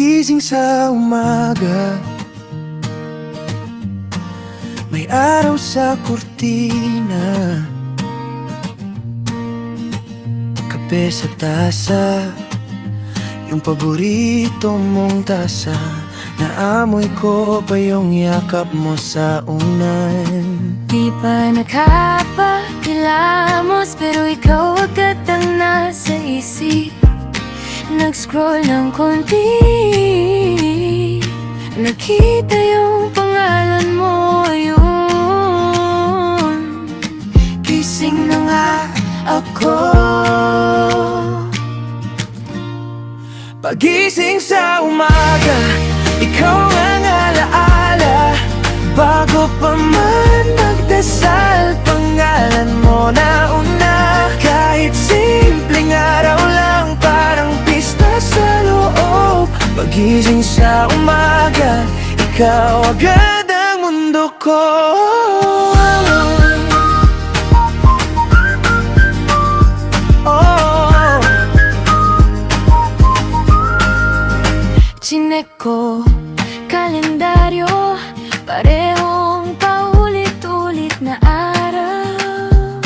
Pagising sa umaga, may araw sa kurtina, kape sa tasa, yung paborito mong tasa. Naamoy ko pa yung yakap mo sa unan. Di pa nakapakilamos, pero ikaw agad ang nasa isip. Nag-scroll ng konti, nakita yung pangalan mo, yun. Gising na nga ako. Pagising sa umaga, ikaw ang alaala. Bago pa man magdasal, pangalan mo na una. Kahit simpleng araw lang, parang pista sa loob. Pagising sa umaga, ikaw agad ang mundo ko. Chinek ko kalendaryo, parehong paulit-ulit na araw.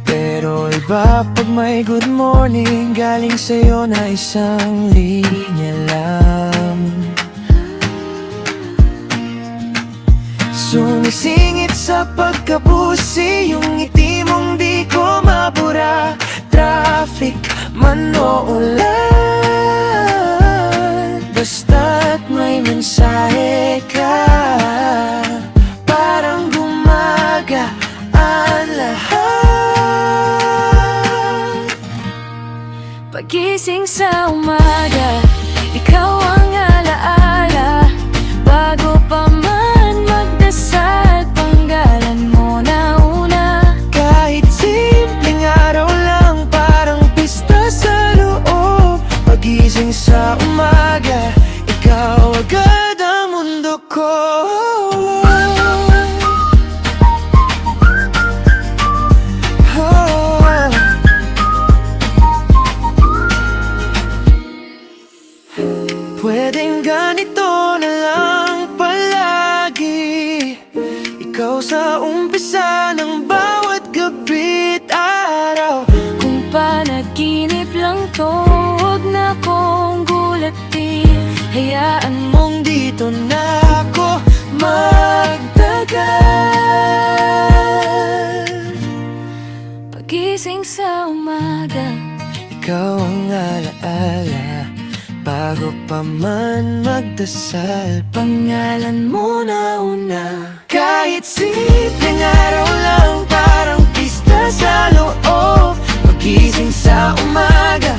Pero iba pag may good morning galing sa'yo na isang linya lang. Sumisingit sa pagkapusi yung ngiti mong di ko mabura. Traffic man o ulan, basta't may mensahe ka, parang gumaga ang lahat. Pagising sa umaga, ikaw ang alaala. Bago pa man magdasal, panggalan mo na una. Kahit simpleng araw lang, parang pista sa loob. Pagising sa umaga, ikaw agad ang mundo ko. Pwedeng ganito na lang palagi, ikaw sa umpisa ng bawat gabi't araw. Kung panaginip lang to, huwag na kong gulatin. Hayaan mong dito na ako magtagal. Pagising sa umaga, Ikaw ang alaala. Bago pa man magdasal, pangalan mo na una. kahit simpleng araw lang, parang pista sa loob. Pagising sa umaga,